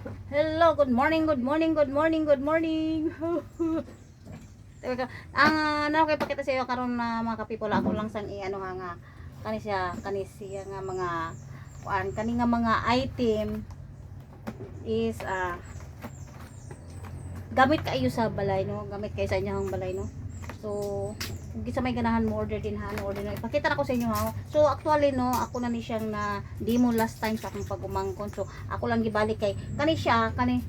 Hello, good morning, good morning, good morning, good morning. Ang kay pakita sa iyo karon na mga kapipol ako lang sang i-ano nga kanisiya nga mga kani nga mga item is gamit kayo sa balay no, gamit kayo sa inyong balay no. So kung sa may ganahan mo order din ha, no, order na ipakita na ko sa inyo ha. So actually no, ako na ni siyang na demo last time sa akong pagumangkon. So ako lang gibalik kay kani siya kani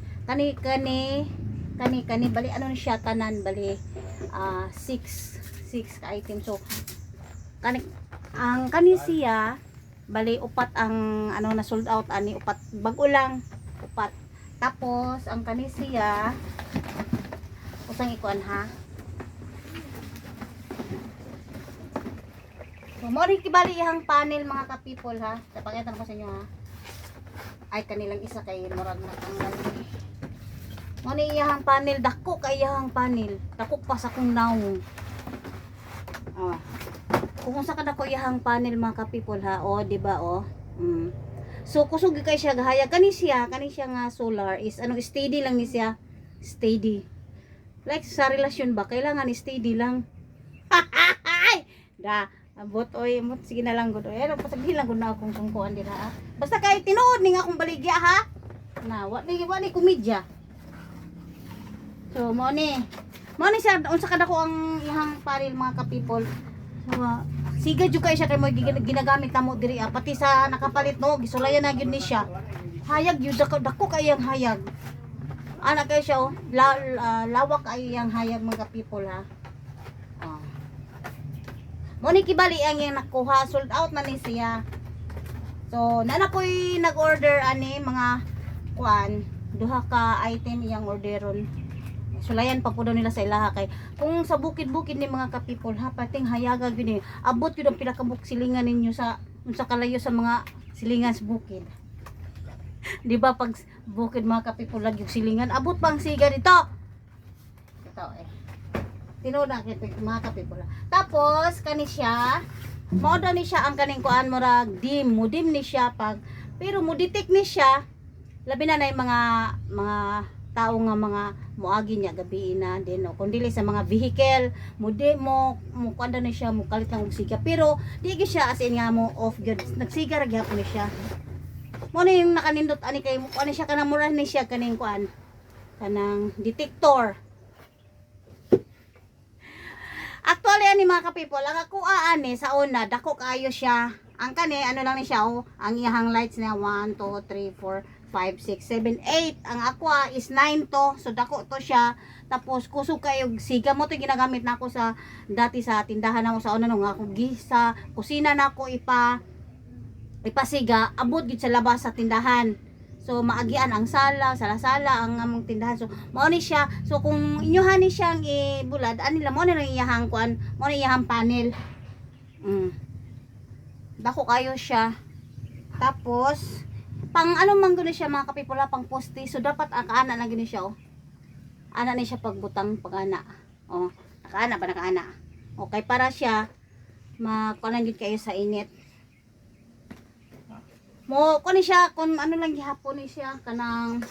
bali ano ni siya tanan bali 6 ka item. So ang kani siya bali upat ang ano na sold out ani upat bag-o lang upat. Tapos ang kani siya usang ikuan ha. So mo rin kibali ihang panel mga ka-people ha. Tapakita ko sa inyo ha. Ay kanilang isa kay murag na tanggal. Mo ni iyang panel dako kay iyang panel. Dako pa sa kung naong. Kung sa kada ko iyang panel mga ka-people ha. O di ba o? So kusog kay siya gahaya kani siya nga solar is ano steady lang ni siya. Steady. Like sa relasyon ba kailangan steady lang. Da abot oy mo sige na lang gud oy ano pasabihin lang gud na akong sungkuan dira ha. Basta kay tinuod ni nga akong baligya ha. Na wa ni komedya. So mo ni siya unsa kada ko ang ihang paril mga ka-people. So siga jud kay siya kay mo ginagamit namo diri pati sa nakapalit no gisulayan na gyud ni siya. Hayag jud dako kay ang hayag. Ana kay siya oh lawak ay ang hayag mga ka-people ha. Mo ni kibali ang yang nakuha sold out na ni siya. So nana ko'y nag-order ani mga kuan duha ka item iyang orderon. Sulayan pa po daw nila sa ilaha kay kung sa bukid-bukid ni mga ka-people ha pating hayaga gyud ni abot gyud ang pinakabuk silingan ninyo sa unsa kalayo sa mga silingan sa bukid. Di ba pag bukid mga ka-people lagi yung silingan abot pang siga dito. Ito tinuod na kay mga ka-people. Tapos kani siya mao daw ni siya ang kaning kuan murag dim ni siya pag pero mo detect ni siya labi na mga tao nga mga muagi niya gabi na din no kun dili sa mga vehicle mo kuan daw ni siya mo kalit lang og siga pero di gyud siya as in nga mo off gyud nagsiga ra gyapon ni siya mo ni yung nakanindot ani kay mo kuan siya kanang mura ni siya kaning kuan kanang detector. Actually ani mga ka-people, ang akuha ani sa una dako kayo siya. Ang kani ano lang ni siya oh, ang iyang lights niya 1 2 3 4 5 6 7 8. Ang aqua is 9 to. So dako to siya. Tapos kusog kayo siga mo to ginagamit nako sa dati sa tindahan nako sa una no nga ako gisa, kusina nako ipasiga abot gid sa labas sa tindahan. So maagian ang sala ang among tindahan. So mao ni siya. So kung inyohan ni siyang ibulad anila mo na iyahang kuan, mo ni iyahang panel. Dako kayo siya. Tapos pang ano man gud siya mga kapipula pang poste. So dapat ang ana na gini siya oh. Ana ni siya pagbutang pag-ana. Oh, nakaana ba nakaana. Okay para siya makuan gid kayo sa init. Mo kuno siya kun ano lang gihapon ni siya kanang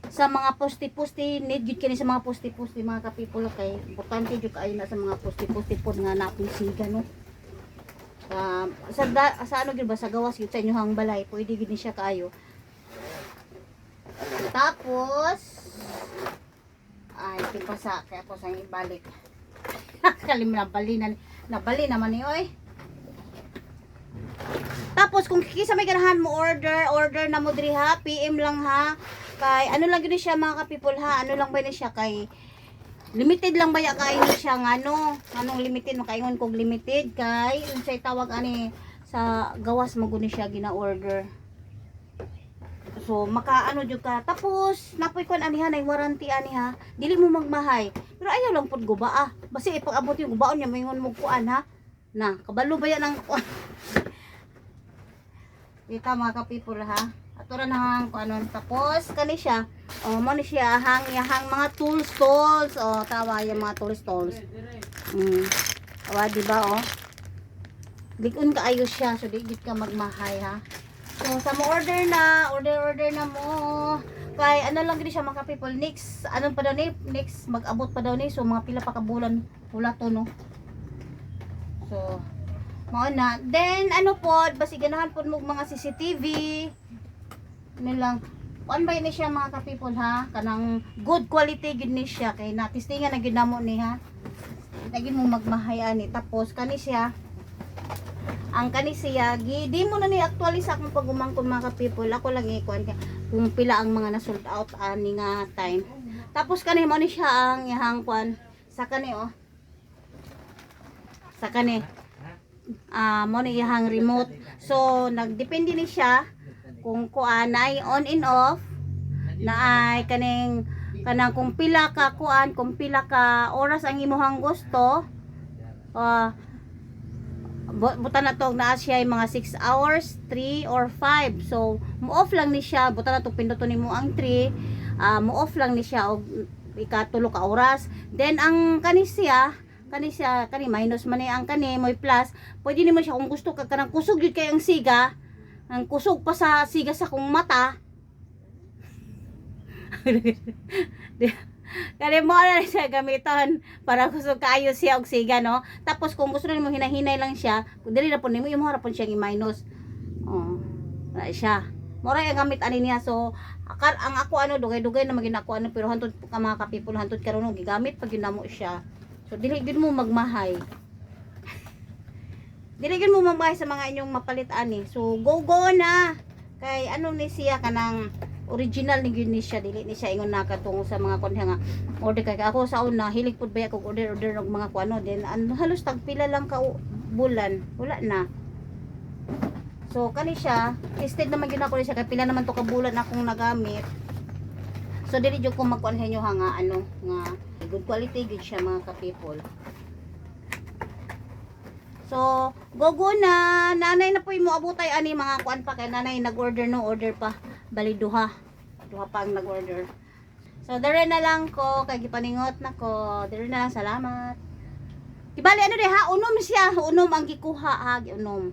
sa mga poste-poste need gid kini sa mga poste-poste mga ka-people kay importante jud kaayo na sa mga poste-poste pod nga napin siga no. Sa ano gid ba sa gawas gid sa inyohang balay pwede gid ni siya kaayo. Tapos ay tipasa kaya ko sang ibalik. Kalim nabali naman ni oy. Tapos kung kisa may ganahan mo order na mo diri ha, PM lang ha. Kay ano lang gyud siya mga ka-people ha, ano lang ba ni siya kay limited lang ba ya kay ni siya nga ano, anong limited makaingon kog limited kay unsay tawag ani sa gawas mo guni siya gina-order. So maka ano jud ka. Tapos napoy kon aniha nay warranty aniha, dili mo magmahay. Pero ayaw lang pud guba ah. Basi ipag-abot yung gubaon niya moingon mo kuan ha. Na, kabalo ba yan ang kuan? Dito mga ka-people ha. Atura na hang ano tapos kani siya. Oh, mo ni siya hang mga tools. Oh, tawa yung mga tools. Tawa di ba oh? Bigon kaayo siya so di gid ka magmahay ha. So sa mo order na mo Kay ano lang gid siya mga people, next ano pa daw ni, next mag-abot pa daw ni, so mga pila pa ka bulan wala to no. So mao na. Then ano pod, basi ganahan pod mo mga CCTV. Ano lang, kuan ba ni siya mga ka-people ha, kanang good quality gid ni siya kay natistingan na gid namo ni ha. Lagi mo magmahayan ni, tapos kani siya ang kani siya di mo na ni actually sa akong pagumangkon mga ka-people, ako lang ikuan kung pila ang mga na sold out ani nga time. Tapos kani mo ni siya ang ihang kuan sa kani oh, sa kani mo ni ihang remote, so nagdepende ni siya kung kuan ay on and off na ay kaning kanang kung pila ka kuan, kung pila ka oras ang imuhang gusto. Buta na to na siya ay mga 6 hours, 3 or 5. So mo-off lang ni siya, buta na to pinduton nimo ang 3, mo-off lang ni siya og ikatulo ka oras. Then ang kani minus man ni ang kani moy plus. Pwede nimo siya kung gusto ka kanang kusog gyud kay ang siga, ang kusog pa sa siga sa kong mata. Kaya mo na siya gamiton para kusog kaayo siya og siga no. Tapos kung gusto nimo hinahinay lang siya, dili na po nimo imong harapon siya i-minus. Na siya. Mora ang gamit ani niya, so ang ako ano dugay-dugay na magin ako ano, pero hantud ka mga ka-people, hantud karon og gigamit pag ginamo siya. So dili gid mo magmahay. Dili gid mo magmahay sa mga inyong mapalit ani. So go na. Kay ano ni siya kanang original ni gyud ni siya, dili ni siya ingon nakatungo sa mga kun nga order kay ako sa una hilig pud ba ako order og mga kuano, then halos tagpila lang ka bulan wala na. So kani siya tested naman gyud ako ni siya kay pila naman to ka bulan akong nagamit. So dili jud ko magkuan sa inyo nga ano nga good quality gyud siya mga ka-people. So go na, nanay na po mo abutay ani mga kuan pa kay nanay nag-order no, order pa bali duha pa ang nag-order. So dire na lang ko kay gipaningot na ko, dire na lang, salamat. Ibali ano di ha, unom siya, unom ang gikuha ha, unom.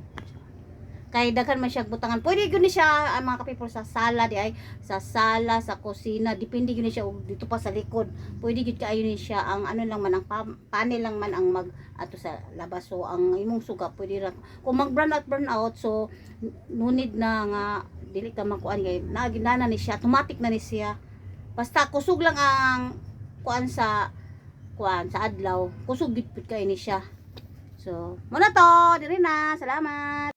Kay daghan man siya butangan. Pwede gyud ni siya ang mga ka-people sa sala di ay, sa sala, sa kusina, depende gyud ni siya dito pa sa likod. Pwede gyud kaayo ni siya ang ano lang man ang panel lang man ang mag ato sa labas. So ang imong suga pwede ra kung mag burn out, so no need na nga dili ka makuan kay naginana ni siya, automatic na ni siya. Basta kusog lang ang kuan sa adlaw, kusog gid kay ni siya. So muna to, diri na, salamat.